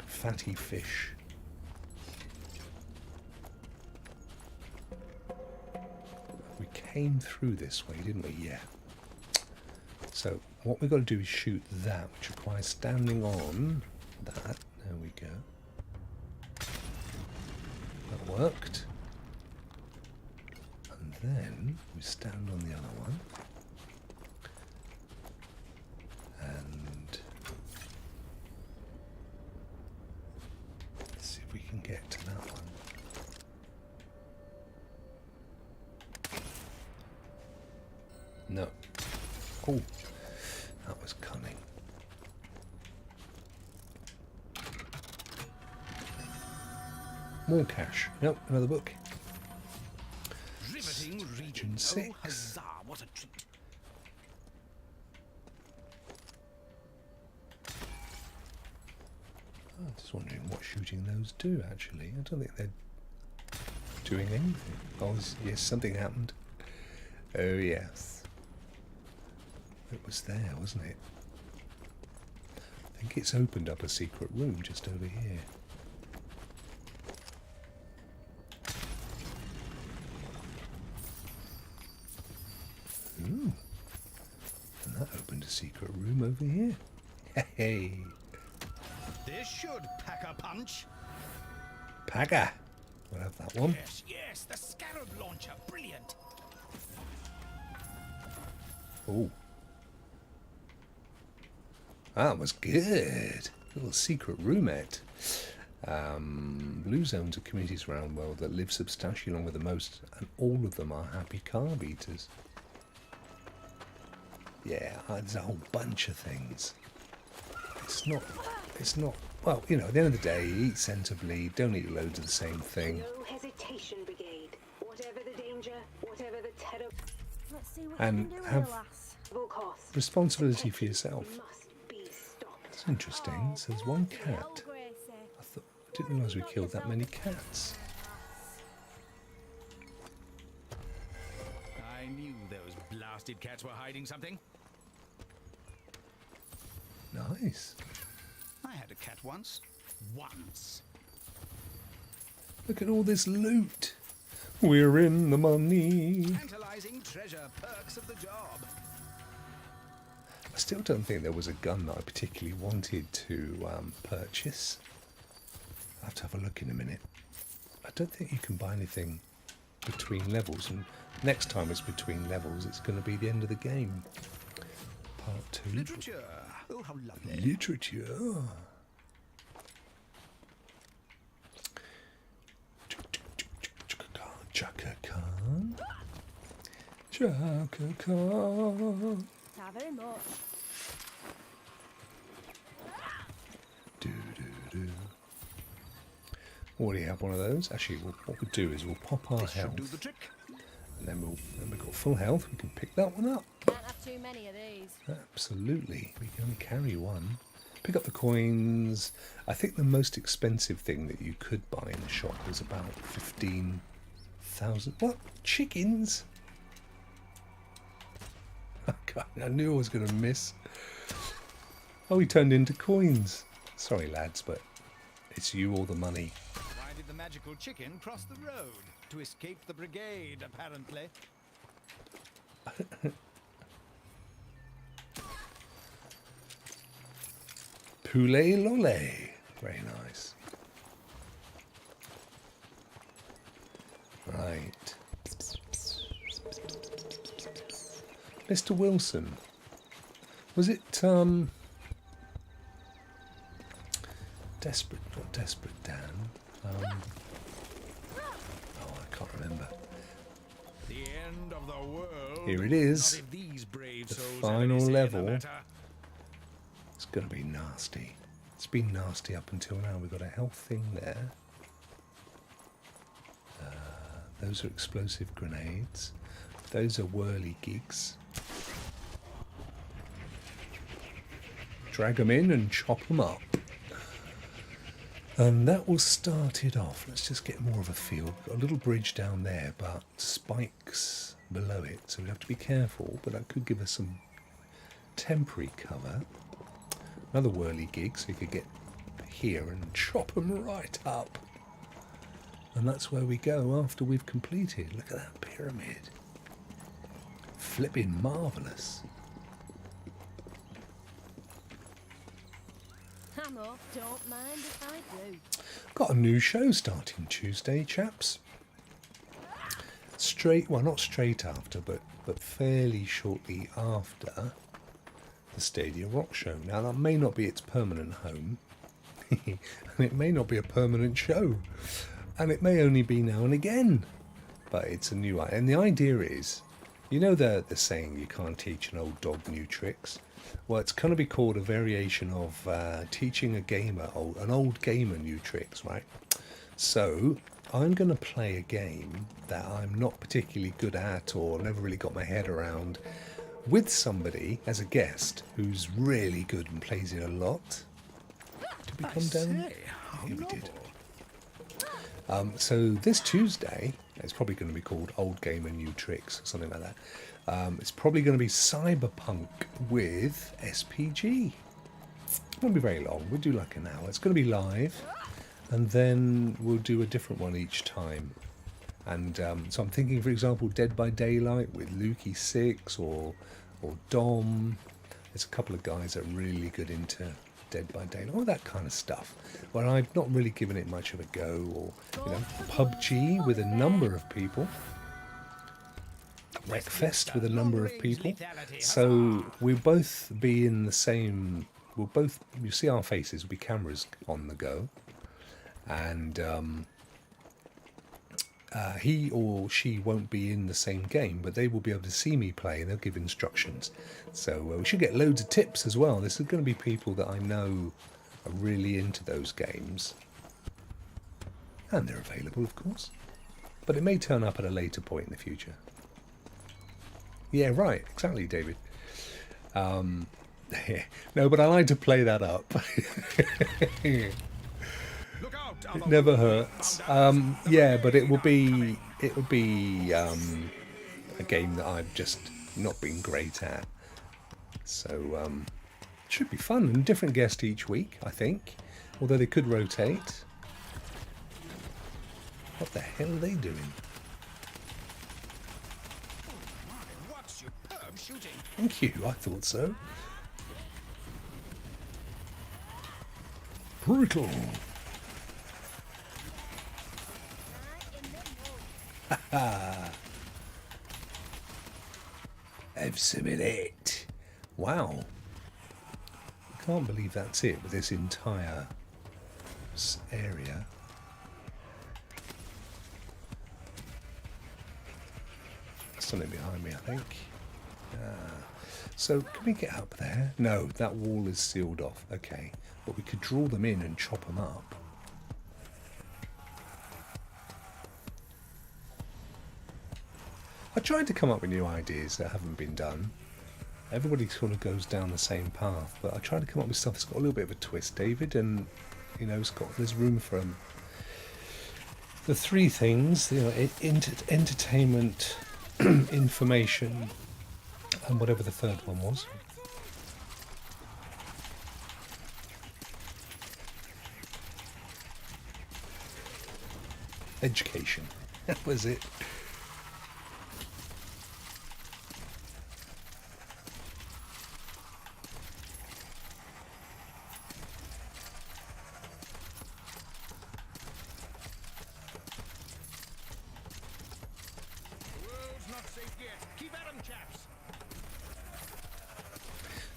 fatty fish. We came through this way, didn't we? Yeah. So what we've got to do is shoot that, which requires standing on that. There we go. That worked. And then we stand on the other one. And let's see if we can get to that one. No. Oh, that was cunning. More cash. Nope, another book. Riveting Region 6. Oh, huzzah, what a treat. I'm just wondering what shooting those do, actually. I don't think they're doing anything. Oh, yes, something happened. Oh, yes. It was there, wasn't it? I think it's opened up a secret room just over here. Ooh. And that opened a secret room over here. Hey. This should pack a punch. Pagger. We'll have that one. Yes, yes, the scarab launcher, brilliant. Oh. That was good. Little secret roomette. Blue zones are communities around the world that live substantially longer than most, and all of them are happy carb eaters. Yeah, there's a whole bunch of things. It's not, well, you know, at the end of the day, eat sensibly, don't eat loads of the same thing. No hesitation, Brigade. Whatever the danger, and have responsibility for yourself. That's interesting. It says one cat. I didn't realise we killed that many cats. I knew those blasted cats were hiding something. Nice. I had a cat once. Once. Look at all this loot. We're in the money. Tantalizing treasure, perks of the job. I still don't think there was a gun that I particularly wanted to purchase. I'll have to have a look in a minute. I don't think you can buy anything between levels, and next time it's between levels, it's going to be the end of the game. Part 2. Literature. Oh, how lovely. Literature. Chaka Khan. Chaka Khan. Not very much. Do. Already have one of those. Actually, what we'll do is we'll pop our This should do health, the trick. and then we've got full health. We can pick that one up. Can't have too many of these. Absolutely, we can only carry one. Pick up the coins. I think the most expensive thing that you could buy in the shop was about 15,000. What? Chickens? Oh, God, I knew I was going to miss. Oh, he turned into coins. Sorry, lads, but it's you or the money. Why did the magical chicken cross the road? To escape the brigade, apparently. Poulet lole. Very nice. Right. Mr. Wilson. Was it, Desperate, not Desperate Dan. Oh, I can't remember. The end of the world. Here it is. Not if these brave The souls have final any say in the level. matter. It's going to be nasty. It's been nasty up until now. We've got a health thing there. Those are explosive grenades. Those are whirly gigs. Drag them in and chop them up. And that will start it off. Let's just get more of a feel. We've got a little bridge down there, but spikes below it, so we have to be careful. But that could give us some temporary cover. Another whirly gig, so you could get here and chop them right up. And that's where we go after we've completed. Look at that pyramid. Flipping marvellous. I'm off, don't mind if I do. Got a new show starting Tuesday, chaps. Not straight after, but fairly shortly after the Stadia Rokk show. Now, that may not be its permanent home, and it may not be a permanent show, and it may only be now and again, but it's a new one. And the idea is, you know the saying, you can't teach an old dog new tricks? Well, it's going to be called a variation of teaching an old gamer new tricks, right? So I'm going to play a game that I'm not particularly good at or never really got my head around with somebody as a guest who's really good and plays it a lot. Did we come down? Yeah, we did. So this Tuesday, it's probably going to be called Old Gamer New Tricks or something like that. It's probably going to be Cyberpunk with SPG. It won't be very long. We'll do like an hour. It's going to be live, and then we'll do a different one each time. And so I'm thinking, for example, Dead by Daylight with Lukey6 or Dom. There's a couple of guys that are really good into Dead by Daylight, all that kind of stuff. Where I've not really given it much of a go, or PUBG with a number of people. Wreckfest with a number of people. So we'll both be in the same. You see our faces, will be cameras on the go, and he or she won't be in the same game, but they will be able to see me play, and they'll give instructions. So we should get loads of tips as well. This is going to be people that I know are really into those games, and they're available, of course, but it may turn up at a later point in the future. Yeah, right. Exactly, David. No, but I like to play that up. Look out, It other never wolves. hurts. Found out. The Yeah, but brigade are coming. it would be a game that I've just not been great at. So it should be fun and different guest each week, I think. Although they could rotate. What the hell are they doing? What superb shooting! Thank you. I thought so. Brutal. Have some of it. Wow. I can't believe that's it with this entire area. Something behind me, I think. So, can we get up there? No, that wall is sealed off. Okay. But we could draw them in and chop them up. I tried to come up with new ideas that haven't been done. Everybody sort of goes down the same path, but I tried to come up with stuff that's got a little bit of a twist, David, and you know, there's room for the three things, you know, entertainment, information, and whatever the third one was. Education. That was it.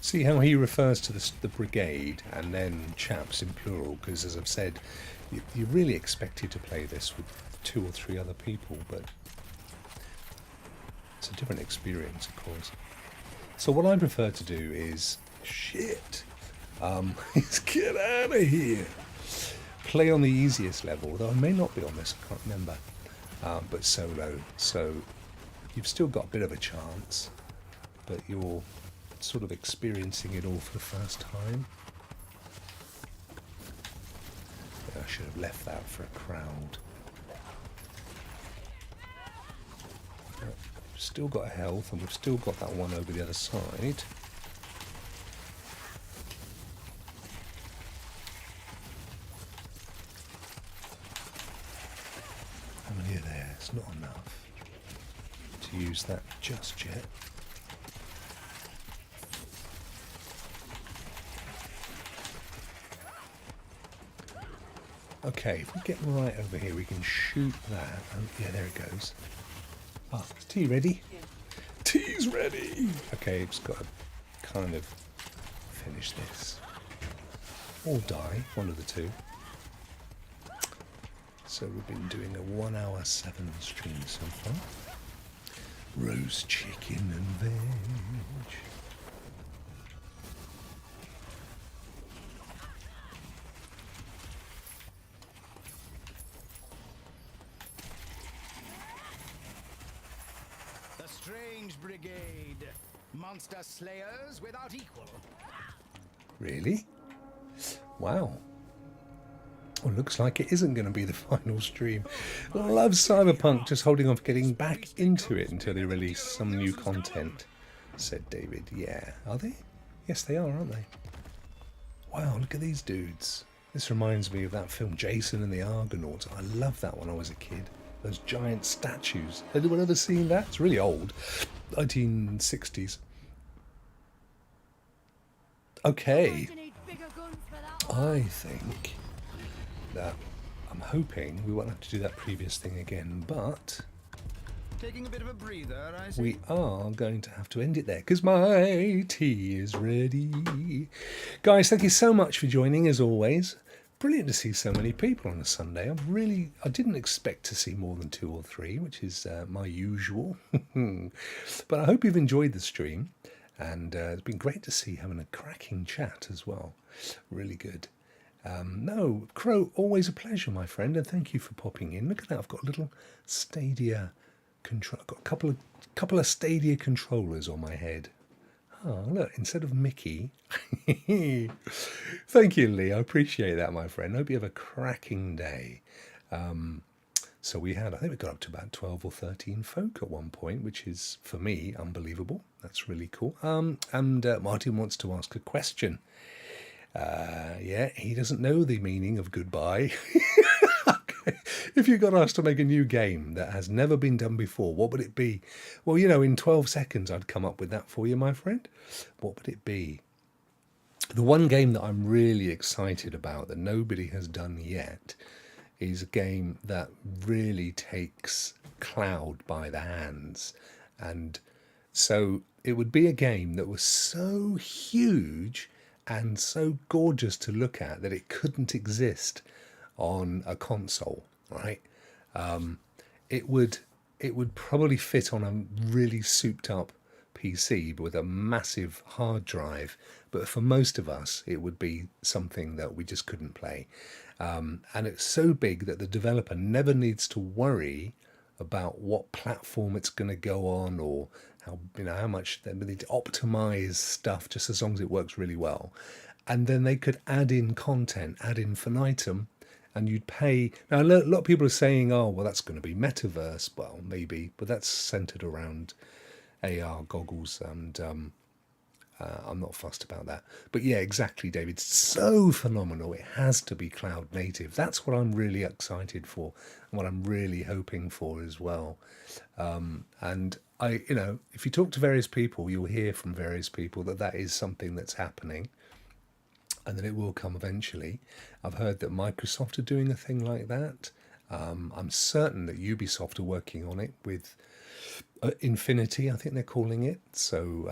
See how he refers to the brigade and then chaps in plural, because as I've said, you're really expected to play this with 2 or 3 other people, but it's a different experience, of course. So what I prefer to do is is get out of here. Play on the easiest level, though I may not be on this, I can't remember, but solo. So you've still got a bit of a chance, but you're sort of experiencing it all for the first time. I should have left that for a crowd. We've still got a health, and we've still got that one over the other side. How many are there? It's not enough to use that just yet. Okay, if we get right over here, we can shoot that. And yeah, there it goes. Ah, is tea ready? Yeah. Tea's ready! Okay, just got to kind of finish this. Or die, one of the two. So we've been doing a 1 hour 7 stream so far. Roast chicken and veg. Strange Brigade. Monster slayers without equal. Really? Wow. Well, looks like it isn't going to be the final stream. I love Cyberpunk, just holding off getting back into it until they release some new content, said David. Yeah, are they? Yes, they are, aren't they? Wow, look at these dudes. This reminds me of that film Jason and the Argonauts. I loved that when I was a kid. Those giant statues. Has anyone ever seen that? It's really old. 1960s. Okay. I think that I'm hoping we won't have to do that previous thing again, but Taking a bit of a breather, I see. we are going to have to end it there because my tea is ready. Guys, thank you so much for joining as always. Brilliant to see so many people on a Sunday. I didn't expect to see more than 2 or 3, which is my usual. But I hope you've enjoyed the stream, and it's been great to see having a cracking chat as well. Really good. No, Crow, always a pleasure, my friend, and thank you for popping in. Look at that, I've got a little Stadia control. I've got a couple of Stadia controllers on my head. Oh, look, instead of Mickey. Thank you, Lee. I appreciate that, my friend. Hope you have a cracking day. So I think we got up to about 12 or 13 folk at one point, which is, for me, unbelievable. That's really cool. And Martin wants to ask a question. Yeah, he doesn't know the meaning of goodbye. Okay. If you got asked to make a new game that has never been done before, what would it be? Well, in 12 seconds, I'd come up with that for you, my friend. What would it be? The one game that I'm really excited about that nobody has done yet is a game that really takes cloud by the hands. And so it would be a game that was so huge and so gorgeous to look at that it couldn't exist on a console, right? It would probably fit on a really souped up PC with a massive hard drive, but for most of us it would be something that we just couldn't play. And it's so big that the developer never needs to worry about what platform it's going to go on, or how much they need to optimize stuff, just as long as it works really well. And then they could add in content ad infinitum, and you'd pay. Now, a lot of people are saying, oh, well, that's going to be metaverse. Well, maybe, but that's centered around AR goggles, and I'm not fussed about that. But yeah, exactly, David. So phenomenal. It has to be cloud native. That's what I'm really excited for, and what I'm really hoping for as well. And if you talk to various people, you'll hear from various people that is something that's happening, and that it will come eventually. I've heard that Microsoft are doing a thing like that. I'm certain that Ubisoft are working on it with Infinity, I think they're calling it. So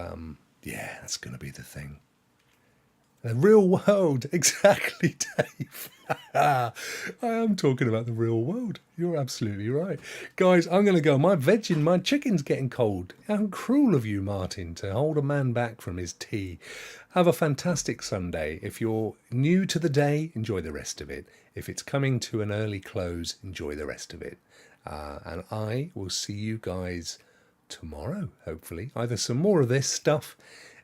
yeah, that's going to be the thing. The real world, exactly, Dave. I am talking about the real world. You're absolutely right. Guys, I'm going to go. My chicken's getting cold. How cruel of you, Martin, to hold a man back from his tea. Have a fantastic Sunday. If you're new to the day, enjoy the rest of it. If it's coming to an early close, enjoy the rest of it. And I will see you guys tomorrow, hopefully. Either some more of this stuff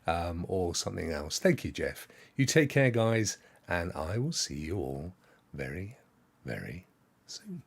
or something else. Thank you, Jeff. You take care, guys, and I will see you all very, very soon.